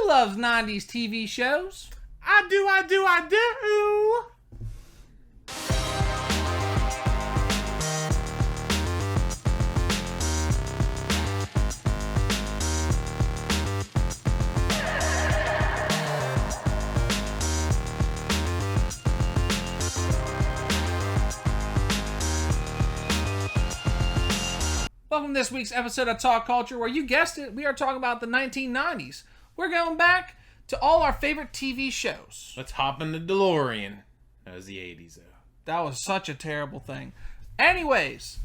Who loves 90s TV shows? I do. Welcome to this week's episode of Talk Culture, where you guessed it, we are talking about the 1990s. We're going back to all our favorite TV shows. Let's hop in the DeLorean. That was the 80s, though. That was such a terrible thing. Anyways,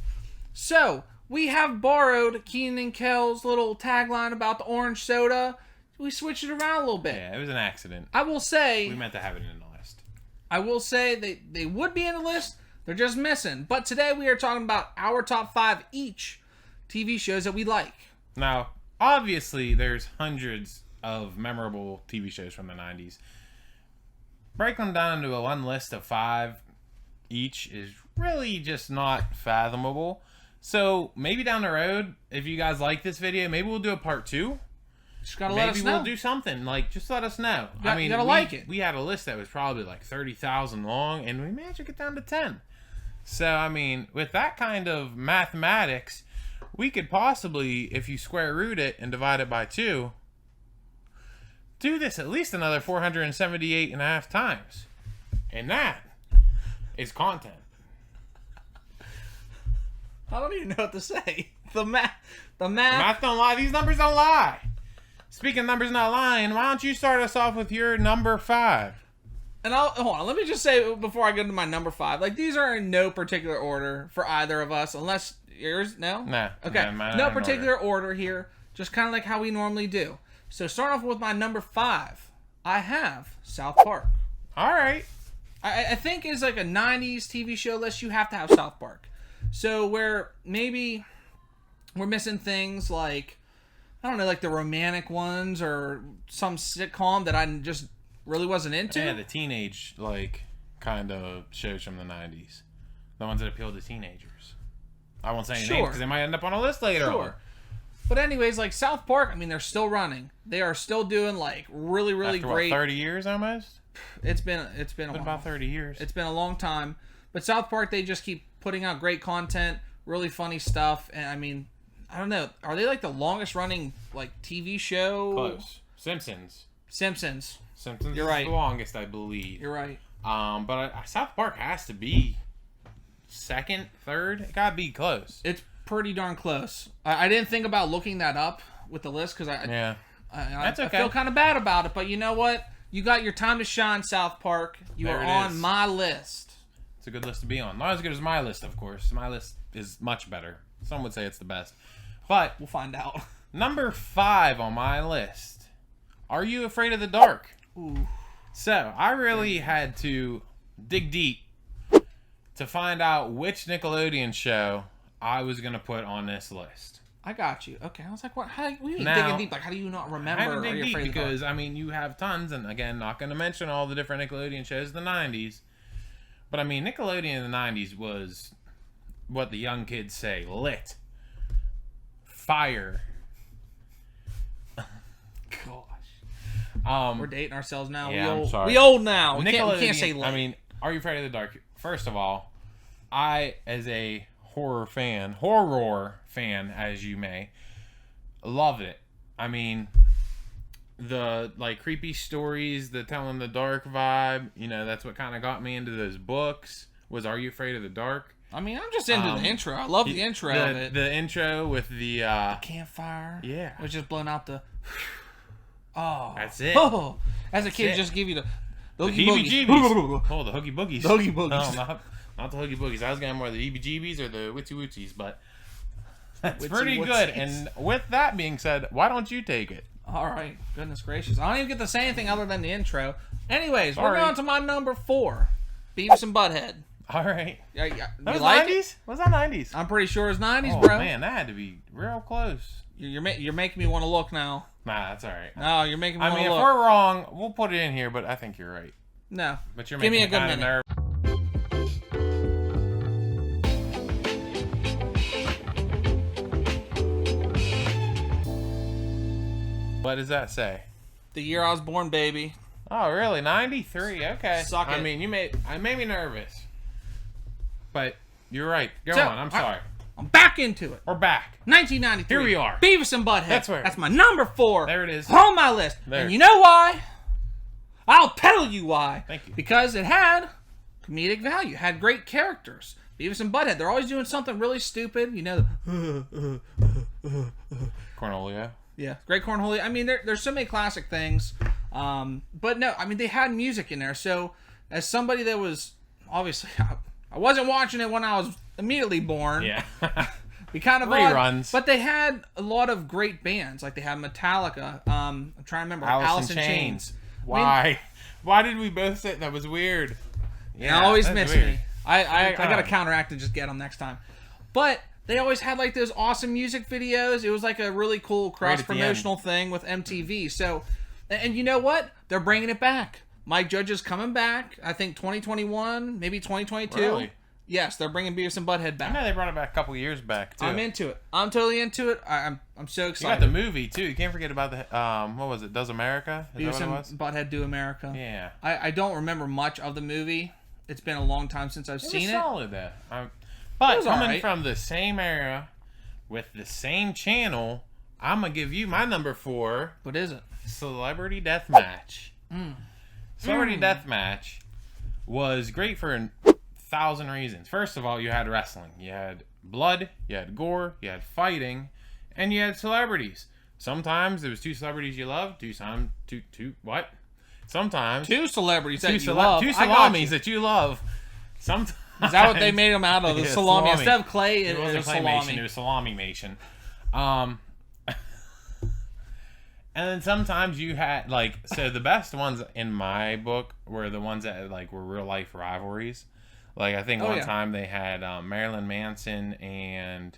so we have borrowed Keenan and Kel's little tagline about the orange soda. We switched it around a little bit. Yeah, it was an accident. I will say... We meant to have it in the list. I will say they would be in the list. They're just missing. But today we are talking about our top 5 each TV shows that we like. Now, obviously, there's hundreds of memorable TV shows from the 90s. Break them down into a one list of 5 each is really just not fathomable. So, maybe down the road, if you guys like this video, maybe we'll do a part 2. Just gotta let us know. We'll do something. Just let us know. You gotta like it. We had a list that was probably like 30,000 long, and we managed to get down to 10. So, with that kind of mathematics, we could possibly, if you square root it and divide it by 2, do this at least another 478 and a half times. And that is content. I don't even know what to say. The math. The math don't lie. These numbers don't lie. Speaking of numbers not lying, why don't you start us off with your number 5? And hold on, let me just say before I go to my number 5, these are in no particular order for either of us, unless yours, no? Nah. Okay, Nah, no particular order here, just kind of like how we normally do. So starting off with my number 5, I have South Park. All right. I think is like a 90s TV show list, you have to have South Park. So where maybe we're missing things like, I don't know, like the romantic ones or some sitcom that I just really wasn't into. Yeah, the teenage, kind of shows from the 90s. The ones that appeal to teenagers. I won't say any names because they might end up on a list later on. But anyways, South Park, they're still running. They are still doing, really, really After, great. 30 years almost? It's been a while. About 30 years. It's been a long time. But South Park, they just keep putting out great content, really funny stuff. And, I don't know. Are they, the longest running, TV show? Close. Simpsons. Simpsons. You're right. Is the longest, I believe. You're right. But South Park has to be second, third. It gotta be close. It's pretty darn close. I didn't think about looking that up with the list because That's okay. I feel kind of bad about it. But you know what? You got your time to shine, South Park. You are on my list. It's a good list to be on. Not as good as my list, of course. My list is much better. Some would say it's the best. But we'll find out. Number 5 on my list. Are You Afraid of the Dark? Ooh. So, I really had to dig deep to find out which Nickelodeon show I was going to put on this list. I got you. Okay, I was like, what? How you digging deep? How do you not remember? I had to dig deep because, you have tons, and again, not going to mention all the different Nickelodeon shows in the 90s. But, Nickelodeon in the 90s was what the young kids say, lit. Fire. Gosh. We're dating ourselves now. Yeah, I'm sorry. We old now. We can't say lit. Are You Afraid of the Dark? First of all, I, as a horror fan, as you may, loved it. The creepy stories, the telling the dark vibe, that's what kind of got me into those books. Was Are You Afraid of the Dark? I'm just into the intro. I love the intro of it. The intro with the campfire. Yeah. It was just blowing out the... Oh. That's it. Oh. As a kid, just give you the hoogie boogies. Oh, the hoogie boogies. The hoogie boogies. No, not the hoogie boogies. I was getting more of the heebie-jeebies or the witsy-wootsies, but that's pretty good. And with that being said, why don't you take it? All right. Goodness gracious. I don't even get to say anything other than the intro. Anyways, we're going to my number 4. Beavis and Butthead. All right. Yeah. That was 90s? Was that 90s? I'm pretty sure it's 90s, bro. Oh, man, that had to be real close. You're making me want to look now. Nah, that's all right. No, you're making me want to look. If we're wrong, we'll put it in here, but I think you're right. No. But you're Give making me a good minute. Nerve. What does that say? The year I was born, baby. Oh, really? 93? Okay. Suck it. I mean, I made me nervous. But you're right. Go So, on. I'm sorry. I'm back into it. We're back. 1993. Here we are. Beavis and Butthead. That's where- That's my number 4. There it is. On my list. There. And you know why? I'll tell you why. Thank you. Because it had comedic value. It had great characters. Beavis and Butthead. They're always doing something really stupid. You know. Cornelio. Yeah, great cornhole. I mean, there's so many classic things, but no, I mean they had music in there. So, as somebody that was obviously, I wasn't watching it when I was immediately born. Yeah. We kind of Reruns. but they had a lot of great bands. Like they had Metallica. I'm trying to remember Alice in Chains. Why? Why did we both say that? Was weird. Yeah, always that's miss weird. me. I got to time. counteract and just get them next time. But they always had like those awesome music videos. It was like a really cool Right at cross the promotional thing with MTV. So, and you know what? They're bringing it back. Mike Judge is coming back. I think 2021, maybe 2022. Really? Yes, they're bringing Beavis and Butthead back. I know they brought it back a couple years back too. I'm into it. I'm totally into it. I'm so You excited. got the movie too. You can't forget about the what was it? Does America? Is Beavis that what it was? and Butthead Do America. Yeah. I don't remember much of the movie. It's been a long time since I've It seen was it. solid though. But was coming alright. from the same era with the same channel, I'm gonna give you my number 4, What is it? Celebrity Deathmatch. Celebrity Deathmatch was great for 1,000 reasons. First of all, you had wrestling. You had blood, you had gore, you had fighting, and you had celebrities. Sometimes there was 2 celebrities you loved, Sometimes Two celebrities that you two love. I got salamis you. that you love. Sometimes Is that what they made them out of? The Yeah, salami. salami. Instead of clay, It it wasn't was claymation, salami. it was salamimation. And then sometimes you had so the best ones in my book were the ones that were real life rivalries. Like I think one yeah. time they had Marilyn Manson and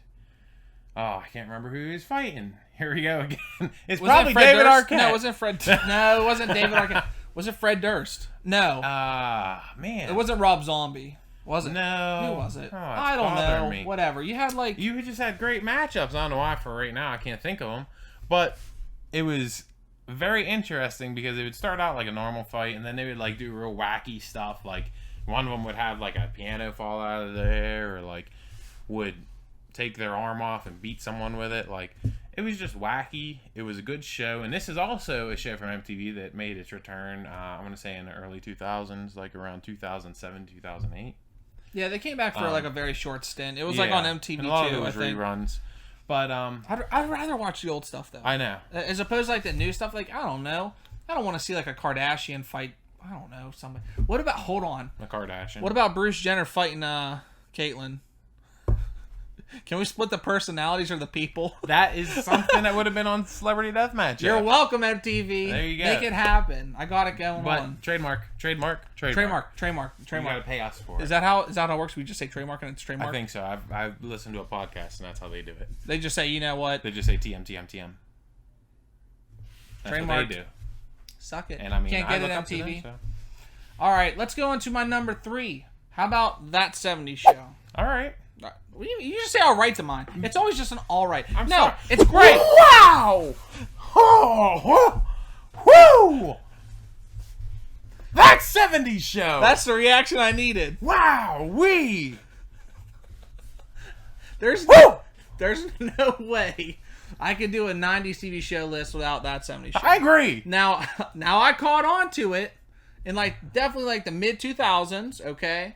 I can't remember who he was fighting. Here we go again. It's Was probably it Fred David Durst? Arquette. No, it wasn't Fred. No, it wasn't David Arquette. Was it Fred Durst? No, Man. it wasn't Rob Zombie. Was it? No. Who was it? Oh, it's I don't bothering know. me. Whatever. You had You just had great matchups. I don't know why for right now I can't think of them, but it was very interesting because it would start out like a normal fight, and then they would do real wacky stuff. Like one of them would have a piano fall out of the air, or would take their arm off and beat someone with it. It was just wacky. It was a good show, and this is also a show from MTV that made its return. I'm gonna say in the early 2000s, around 2007, 2008. Yeah, they came back for a very short stint. It was on MTV and a lot too. of it I was think. reruns. But I'd rather watch the old stuff though. I know. As opposed to the new stuff. I don't know. I don't want to see a Kardashian fight. I don't know somebody. What about? Hold on. The Kardashian. What about Bruce Jenner fighting Caitlyn? Can we split the personalities or the people? That is something that would have been on Celebrity Deathmatch. You're welcome, MTV. There you go. Make it happen. I got it going But on. trademark. Trademark. You gotta Trademark. pay us for it. Is that how it works? We just say trademark and it's trademark. I think so. I've listened to a podcast and that's how they do it. They just say, you know what? They just say TM TM TM. That's Trademark. what they do. Suck it. And I mean, Can't I get it, look up to MTV. them, All right, let's go on to my number 3. How about That 70s Show? so. All right. You just say all right to mine. It's always just an all right. I'm no, sorry. it's great. Wow! Oh, whoo! That 70s show. That's the reaction I needed. wow. There's Woo! there's no way I could do a 90s TV show list without That 70s Show. I agree. Now I caught on to it in definitely the mid 2000s. Okay.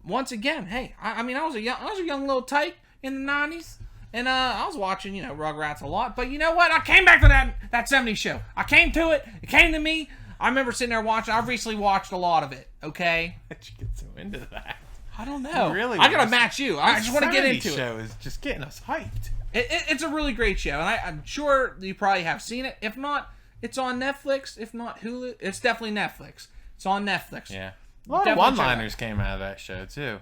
Once again, hey, I mean I was a young little tyke in the 90s, and I was watching Rugrats a lot. But you know what? I came back to that 70s show. I came to it. It came to me. I remember sitting there watching. I've recently watched a lot of it. Okay. How'd you get so into that? I don't know. Really? I gotta match you. I just want to get 70s into it. show is just getting us hyped. It's a really great show, and I'm sure you probably have seen it. If not, it's on Netflix. If not Hulu, it's definitely Netflix. It's on Netflix. Yeah. A lot of Definitely check one-liners came out of that show, too.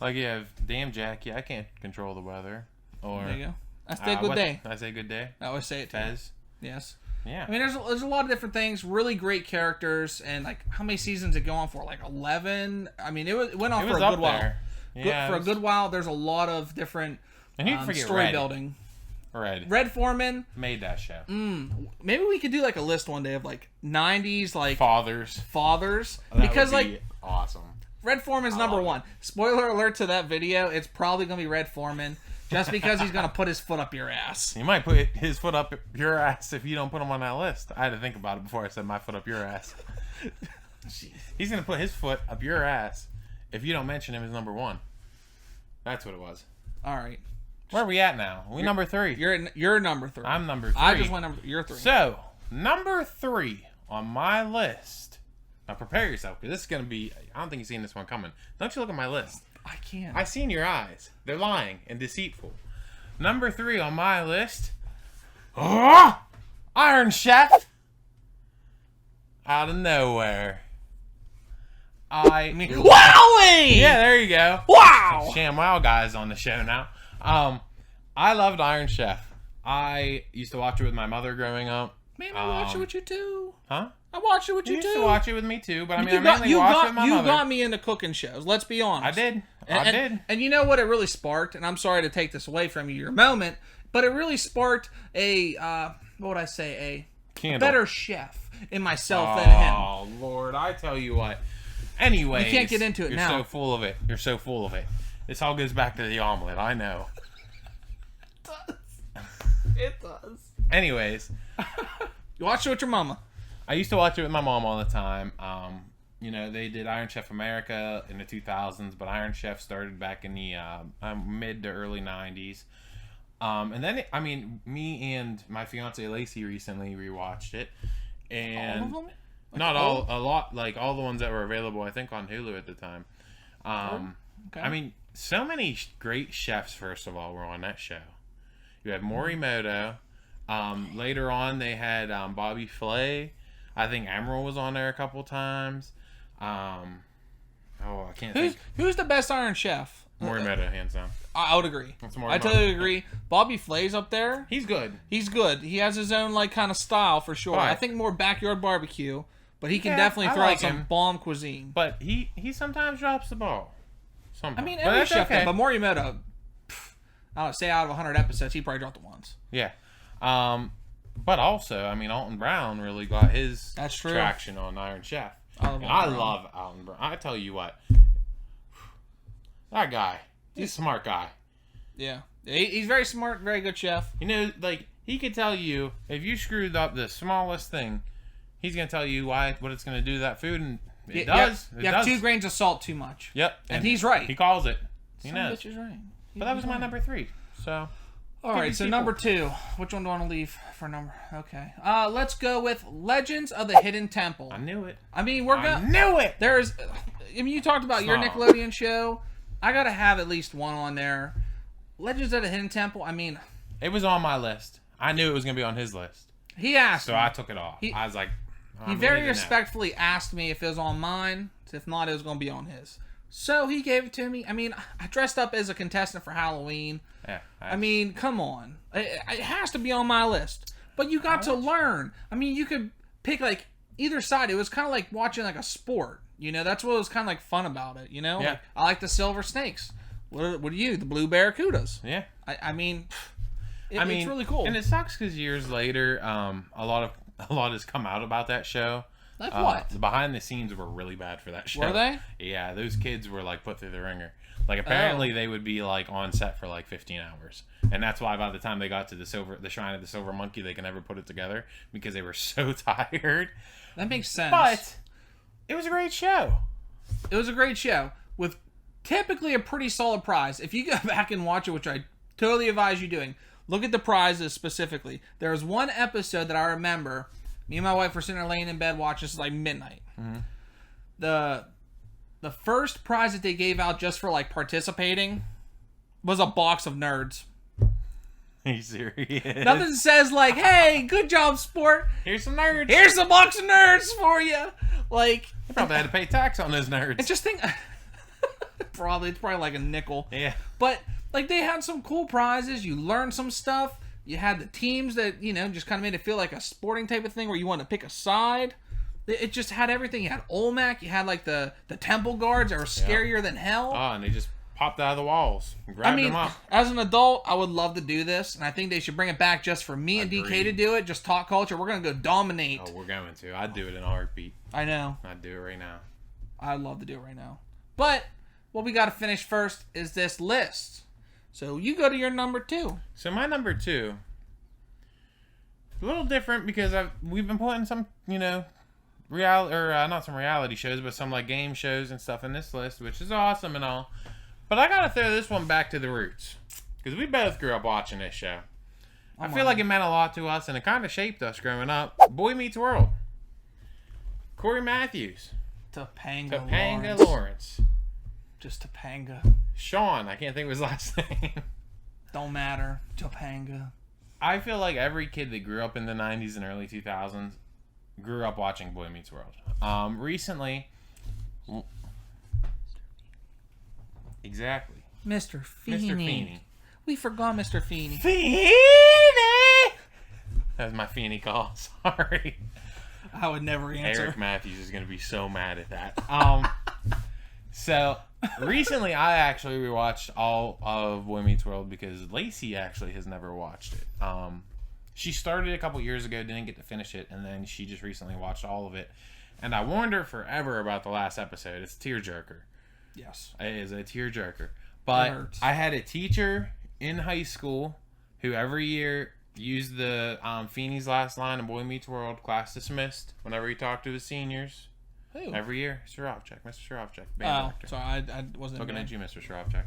You have, damn, Jackie, I can't control the weather. Or, There you go. I say good day. I say good day. I always say it to you. Fez. Yes. Yeah. I mean, there's a lot of different things. Really great characters, and how many seasons did it go on for? 11. I mean, it went on it for was a up good while. there. Yeah, For a good while, there's a lot of different And you can forget story Red. building. Red Foreman made that show. Maybe we could do like a list one day of like 90s like Fathers. Because would be like awesome. Red Foreman's number one. Spoiler alert to that video, it's probably gonna be Red Foreman just because he's gonna put his foot up your ass. He might put his foot up your ass if you don't put him on that list. I had to think about it before I said my foot up your ass. He's gonna put his foot up your ass if you don't mention him as number one. That's what it was. All right. Where are we at now? We number 3. You're number 3. I'm number 3. I just went number. You're 3. So number 3 on my list. Now prepare yourself because this is gonna be. I don't think you've seen this one coming. Don't you look at my list? I can't. I seen your eyes. They're lying and deceitful. Number 3 on my list. Iron Chef. Out of nowhere. Wowee! Yeah, there you go. Wow! ShamWow guys on the show now. I loved Iron Chef. I used to watch it with my mother growing up. Man, I watched it with you too. Huh? I watched it with you You too. used to watch it with me too, but I mean, I mainly watched it with my you mother. got me into cooking shows. Let's be honest. I did. I did. And you know what it really sparked? And I'm sorry to take this away from you, your moment, but it really sparked a what would I say? A better chef in myself than him. Oh Lord, I tell you what. Anyways, you can't get into it you're now. You're so full of it. You're so full of it. This all goes back to the omelet. I know. It does. Anyways, you watch it with your mama. I used to watch it with my mom all the time. You know, they did Iron Chef America in the 2000s, but Iron Chef started back in the mid to early 90s. And then, me and my fiance Lacey recently rewatched it, and all of them? not all, a lot, like all the ones that were available, I think, on Hulu at the time. Okay. I mean, so many great chefs. First of all, were on that show. You had Morimoto. Later on, they had Bobby Flay. I think Emerald was on there a couple times. I can't think. Who's the best Iron Chef? Morimoto, hands down. I would agree. That's more I totally agree. Bobby Flay's up there. He's good. He's good. He has his own like kind of style for sure. Right. I think more backyard barbecue, but he can Yeah, definitely I throw like out some him. bomb cuisine. But he sometimes drops the ball. Sometimes. I mean, But every that's chef, okay. but Morimoto, I don't say out of 100 episodes, he probably dropped it once. Yeah. But also, I mean, Alton Brown really got his That's true. traction on Iron Chef. I love And Alton I Brown. love Alton Brown. I tell you what, that guy, he's a smart guy. Yeah. He's very smart, very good chef. You know, like, he could tell you, if you screwed up the smallest thing, he's going to tell you what it's going to do to that food, and it does. You have 2 grains of salt too much. Yep. And he's right. He calls it. He Some knows. bitch is right. But that was my number 3, so... All right, so number 2. Which one do I want to leave for number? Okay. Let's go with Legends of the Hidden Temple. I knew it. I mean, we're I going knew it! There's, I mean, you talked about your Stop. Nickelodeon show. I got to have at least one on there. Legends of the Hidden Temple, I mean... It was on my list. I knew it was going to be on his list. He asked So me. I took it off. I was like... He very respectfully asked me if it was on mine. If not, it was going to be on his. So he gave it to me. I mean, I dressed up as a contestant for Halloween. Yeah, I mean, come on. It has to be on my list. But you got to learn. I mean, you could pick, like, either side. It was kind of like watching, like, a sport. You know, that's what was kind of, like, fun about it, you know? Yeah. Like, I like the silver snakes. What are you? The blue barracudas. Yeah. I mean, it's really cool. And it sucks because years later, a lot has come out about that show. Like what? The behind the scenes were really bad for that show. Were they? Yeah, those kids were like put through the ringer. Like apparently they would be like on set for like 15 hours, and that's why by the time they got to the Shrine of the Silver Monkey, they could never put it together because they were so tired. That makes sense. But it was a great show. It was a great show with typically a pretty solid prize. If you go back and watch it, which I totally advise you doing, look at the prizes specifically. There was one episode that I remember. Me and my wife were sitting there laying in bed watching. This is like midnight. Mm-hmm. The first prize that they gave out just for like participating was a box of nerds. Are you serious? Nothing says like, "Hey, good job, sport. Here's some nerds. Here's a box of nerds for you." Like, They probably had to pay tax on those nerds. and just think, it's probably like a nickel. Yeah. But like they had some cool prizes. You learned some stuff. You had the teams that, you know, just kind of made it feel like a sporting type of thing where you wanted to pick a side. It just had everything. You had Olmec. You had like the temple guards that were scarier than hell. Oh, and they just popped out of the walls. Grabbed them up. as an adult, I would love to do this, and I think they should bring it back just for me and DK to do it. Just talk culture. We're gonna go dominate. Oh, we're going to. I'd do it in a heartbeat. I know. I'd do it right now. I'd love to do it right now. But what we got to finish first is this list. So you go to your number 2. So my number 2, a little different because we've been putting some, not some reality shows, but some like game shows and stuff in this list, which is awesome and all. But I gotta throw this one back to the roots because we both grew up watching this show. I feel like it meant a lot to us and it kind of shaped us growing up. Boy Meets World. Corey Matthews. Topanga Lawrence. Just Topanga. Sean. I can't think of his last name. Don't matter. Topanga. I feel like every kid that grew up in the 90s and early 2000s grew up watching Boy Meets World. Recently... Exactly. Mr. Feeney. Mr. Feeney. We forgot Mr. Feeney. Feeney! That was my Feeney call. Sorry. I would never answer. Eric Matthews is going to be so mad at that. So, recently I actually rewatched all of Boy Meets World because Lacey actually has never watched it. She started a couple years ago, didn't get to finish it, and then she just recently watched all of it. And I warned her forever about the last episode. It's a tearjerker. Yes. It is a tearjerker. But I had a teacher in high school who every year used the Feeney's last line in Boy Meets World, class dismissed, whenever he talked to his seniors. Who? Every year. Mr. Shirovchak. So I wasn't looking at you, Mr. Shirovchak.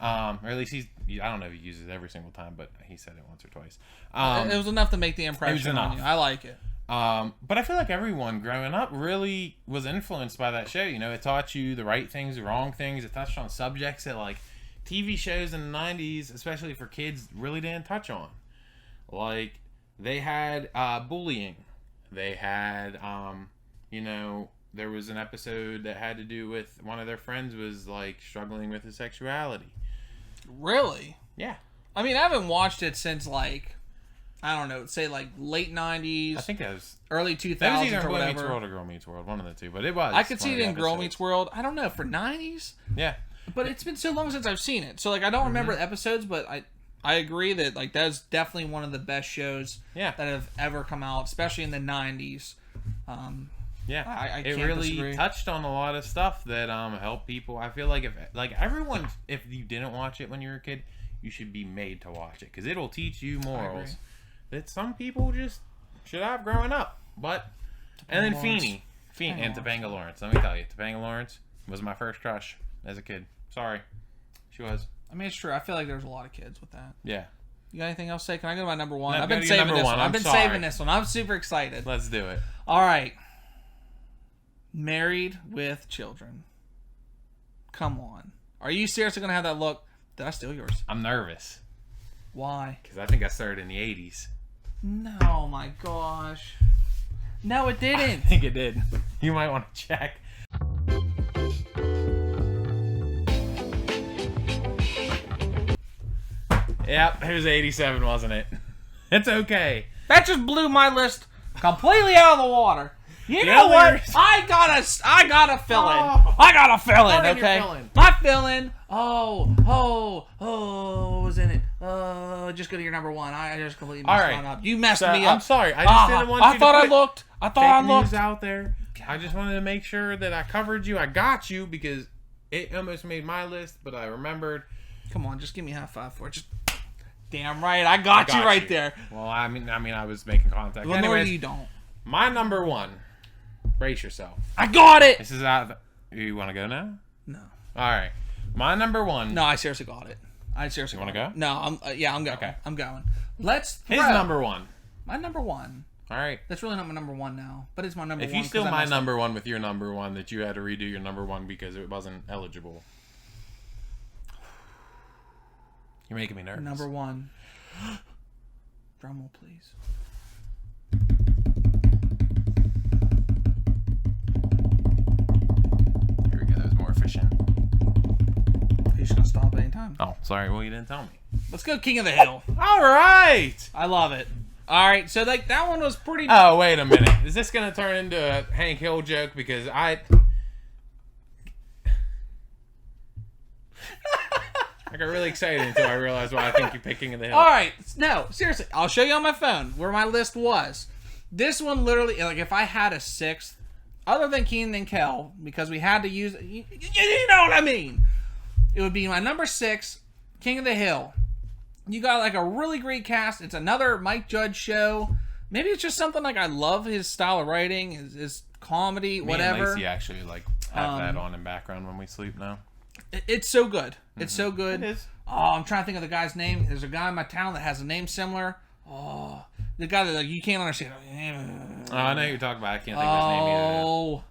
Or at least I don't know if he uses it every single time, but he said it once or twice. It was enough to make the impression on you. I like it. But I feel like everyone growing up really was influenced by that show. It taught you the right things, the wrong things. It touched on subjects that like TV shows in the 90s, especially for kids, really didn't touch on. Like they had bullying. They had, there was an episode that had to do with one of their friends was like struggling with his sexuality. Really? Yeah. I mean, I haven't watched it since like, I don't know, say like late 90s. I think that was early 2000s that was either or Boy whatever. Meets World or Girl Meets World, one of the two. But it was. I could see it in Girl Meets World. I don't know, for 90s. Yeah. But it's been so long since I've seen it, so like I don't remember the episodes. But I agree that like that's definitely one of the best shows that have ever come out, especially in the 90s. Yeah, I it can't really disagree. touched on a lot of stuff that helped people. I feel like if you didn't watch it when you were a kid, you should be made to watch it because it'll teach you morals that some people just should have growing up. But and then Feeney and Topanga Lawrence. Let me tell you, Topanga Lawrence was my first crush as a kid. Sorry, she was. I mean, it's true. I feel like there's a lot of kids with that. Yeah. You got anything else to say? Can I go to my number 1? No, I've been saving this one. I'm saving this one. I'm super excited. Let's do it. All right. Married with Children. Come on. Are you seriously going to have that look? Did I steal yours? I'm nervous. Why? Because I think I started in the 80s. No, my gosh. No, it didn't. I think it did. You might want to check. Yep, it was 87, wasn't it? It's okay. That just blew my list completely out of the water. You know what? I got a fill in. I got a fill in, okay? My fill in. What was in it? Just go to your number 1. I just completely messed one up. You messed me up. I'm sorry. I just didn't want you to put I thought I looked news out there. I just wanted to make sure that I covered you. I got you because it almost made my list, but I remembered. Come on, just give me a high five for it. Just damn right, I got you right there. Well, I mean, I was making contact. Well, anyways, no, you don't. My number 1. Brace yourself. I got it. This is out. You want to go now? No. All right. My number 1. No, I seriously got it. You want to go? No, I'm going. Okay. I'm going. Let's. His number 1. My number 1. All right. That's really not my number 1 now, but it's my number 1. If you steal my number 1 with your number 1, that you had to redo your number 1 because it wasn't eligible. You're making me nervous. Number 1. Drum roll, please. Here we go. That was more efficient. You're just gonna stop at any time. Oh, sorry. Well, you didn't tell me. Let's go King of the Hill. All right. I love it. All right. So like that one was pretty. Oh, wait a minute. Is this gonna turn into a Hank Hill joke? Because I got really excited until I realized why I think you picked King of the Hill. All right, no, seriously, I'll show you on my phone where my list was. This one literally, like, if I had a sixth, other than Keenan and Kel, because we had to use, you know what I mean. It would be my number 6, King of the Hill. You got like a really great cast. It's another Mike Judge show. Maybe it's just something like I love his style of writing, his comedy, whatever. Me and Lacey actually like have that on in background when we sleep now. It's so good. It's so good. It is. Oh, I'm trying to think of the guy's name. There's a guy in my town that has a name similar. Oh, the guy that like you can't understand. Oh, I know who you're talking about. I can't think of his name either. Oh,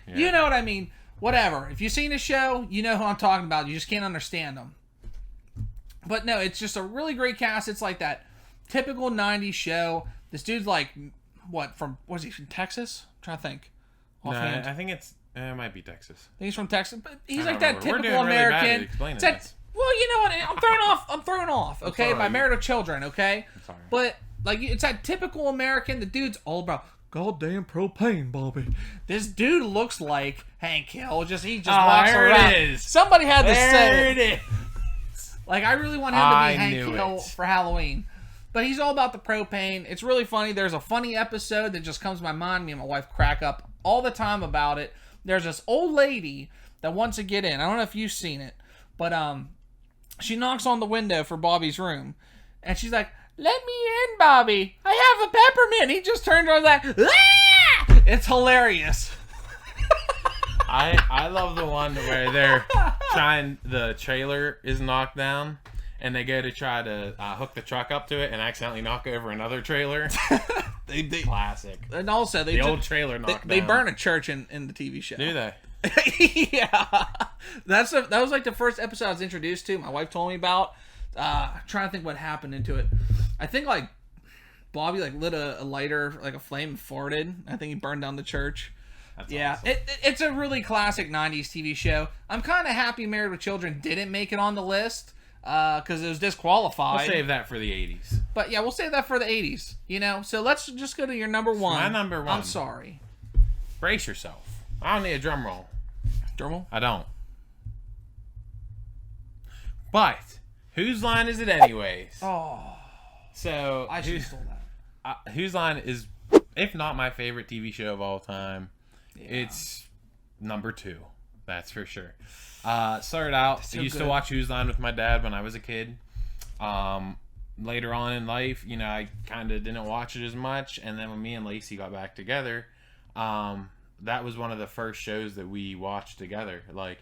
Yeah. you know what I mean. Whatever. If you've seen the show, you know who I'm talking about. You just can't understand them. But no, it's just a really great cast. It's like that typical 90s show. This dude's like, was he from Texas? I'm trying to think. No, Offhand. I think it might be Texas. I think he's from Texas, but he's I like don't that remember. We're typical doing really bad at American. explaining It's that, this. well, you know what? I'm thrown off. Okay, sorry. by Married with Children. Okay, sorry. but like it's that typical American. The dude's all about goddamn propane, Bobby. This dude looks like Hank Hill. He just walks there around. it is. Somebody had to say There it. it is. Like, I really want him to be I Hank knew Hill it. for Halloween. But he's all about the propane. It's really funny. There's a funny episode that just comes to my mind. Me and my wife crack up all the time about it. There's this old lady that wants to get in. I don't know if you've seen it. But she knocks on the window for Bobby's room. And she's like, "Let me in, Bobby. I have a peppermint." He just turns around like, "Ah!" It's hilarious. I love the one where they're trying, the trailer is knocked down and they go to try to hook the truck up to it and accidentally knock over another trailer. They Classic. and also The old trailer knocked they down. burn a church in the TV show. Do they? Yeah, that was like the first episode I was introduced to. My wife told me about. I'm trying to think what happened into it. I think like Bobby like lit a lighter, like a flame, and farted. I think he burned down the church. That's Yeah, awesome. it's a really classic 90s TV show. I'm kind of happy Married with Children didn't make it on the list because it was disqualified. We'll save that for the 80s. But yeah, we'll save that for the 80s, you know? So let's just go to your number 1. My number 1. I'm sorry. Brace yourself. I don't need a drum roll. Drum I don't. But whose line is it anyways? Oh, So I should have stole that. Whose Line is, if not my favorite TV show of all time, it's number 2. That's for sure. Started out, So I used to good. watch Whose Line with my dad when I was a kid. Later on in life, you know, I kind of didn't watch it as much. And then when me and Lacey got back together, that was one of the first shows that we watched together, like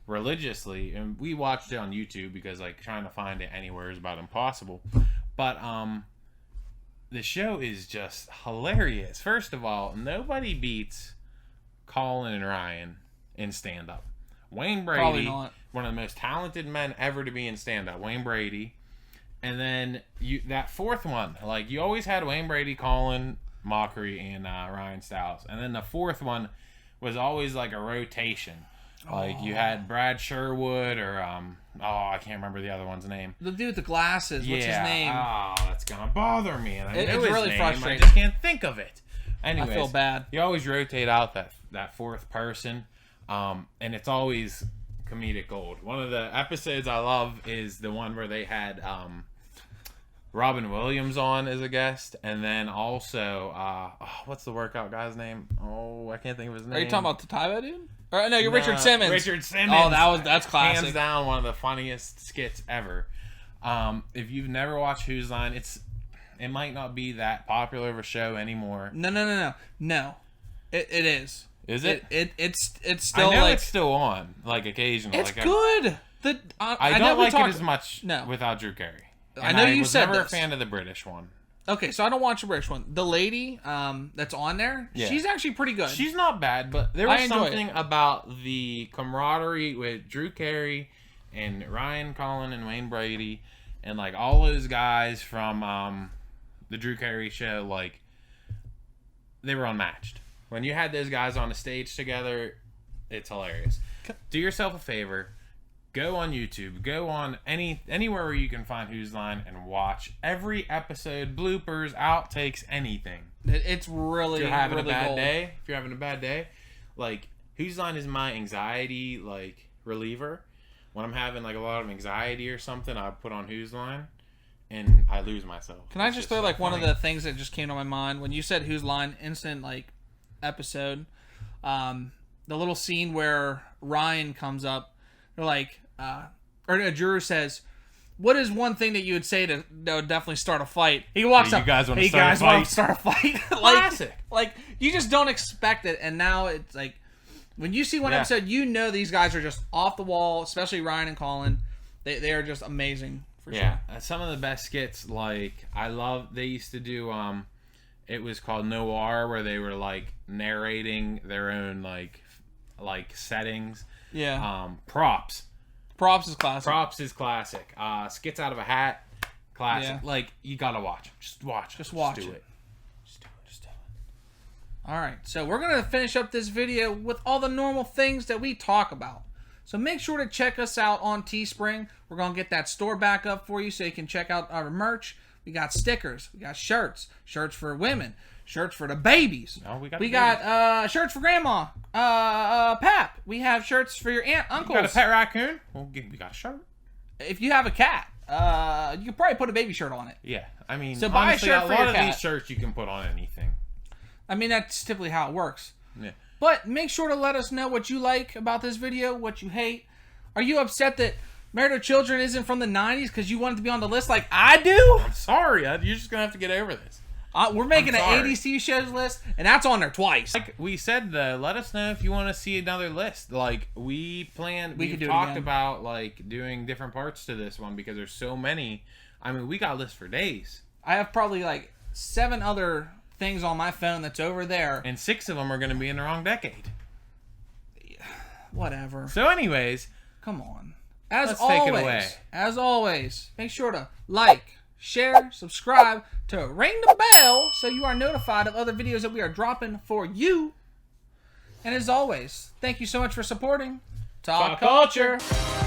religiously. And we watched it on YouTube because like trying to find it anywhere is about impossible. But the show is just hilarious. First of all, nobody beats Colin and Ryan in stand-up. Wayne Probably Brady, not. one of the most talented men ever to be in stand-up. Wayne Brady. And then that fourth one, like you always had Wayne Brady, Colin Mockery, and Ryan Stiles. And then the fourth one was always like a rotation. Like you had Brad Sherwood or I can't remember the other one's name. The dude with the glasses, what's his name? Oh, that's gonna bother me. And I It's know his really name. frustrating. I just can't think of it. Anyways, I feel bad. You always rotate out that fourth person, and it's always comedic gold. One of the episodes I love is the one where they had Robin Williams on as a guest, and then also what's the workout guy's name? Oh, I can't think of his name. Are you talking about the Tybo dude? Or no, you're No, Richard Simmons. Richard Simmons. Oh, that's classic. Hands down, one of the funniest skits ever. If you've never watched Whose Line, it might not be that popular of a show anymore. No. It is. Is it? It's still I know like it's still on, like occasionally. it's like, good. I know don't we like talked- it as much No. without Drew Carey. I And know you was said never this. a fan of the British one. Okay, so I don't watch the British one. The lady that's on there, Yeah. she's actually pretty good. She's not bad, but there I was enjoy something about the camaraderie with Drew Carey and Ryan Collin and Wayne Brady and like all those guys from the Drew Carey show, like they were unmatched. When you had those guys on the stage together, it's hilarious. Do yourself a favor. Go on YouTube. Go on anywhere where you can find Whose Line and watch every episode, bloopers, outtakes, anything. It's really, If you're having really a bad gold. day, like Whose Line is my anxiety like reliever. when I'm having like a lot of anxiety or something, I put on Who's Line, and I lose myself. Can I just throw like one of the things that just came to my mind when you said Who's Line? Instant like episode. The little scene where Ryan comes up, they're like, or a juror says, "What is one thing that you would say that would definitely start a fight?" He walks up. You guys want to "Hey, start guys a fight?" want to start a fight? Classic. Like you just don't expect it, and now it's like when you see one episode, you know these guys are just off the wall. Especially Ryan and Colin, they are just amazing for sure. Some of the best skits. Like I love. They used to do. It was called Noir, where they were like narrating their own like settings. Yeah. Props. Props is classic. Props is classic. Skits out of a hat, classic. Yeah. Like you gotta watch. Just watch. Just watch do it. it. Just do it. Just do it. All right, so we're gonna finish up this video with all the normal things that we talk about. So make sure to check us out on Teespring. We're gonna get that store back up for you, so you can check out our merch. We got stickers. We got shirts. Shirts for women. Shirts for the babies. Oh, we got shirts for grandma. Pap. We have shirts for your aunt, uncles. You got a pet raccoon? We got a shirt. If you have a cat, you could probably put a baby shirt on it. Yeah, I mean, So buy a honestly, shirt for lot your of cat. these shirts you can put on anything. I mean, that's typically how it works. Yeah. But make sure to let us know what you like about this video, what you hate. Are you upset that Married with Children isn't from the 90s because you want it to be on the list like I do? Sorry, you're just gonna have to get over this. We're making an sorry. 80s TV shows list, and that's on there twice. Like we said, let us know if you want to see another list. Like we could do it talked again. about like doing different parts to this one because there's so many. I mean, we got lists for days, I have probably like 7 other things on my phone that's over there. and 6 of them are gonna be in the wrong decade. Whatever. So, anyways, Come on. As Let's always, take it away. as always, make sure to like, share, subscribe, to ring the bell so you are notified of other videos that we are dropping for you. And as always, thank you so much for supporting Talk Talk Culture. Culture.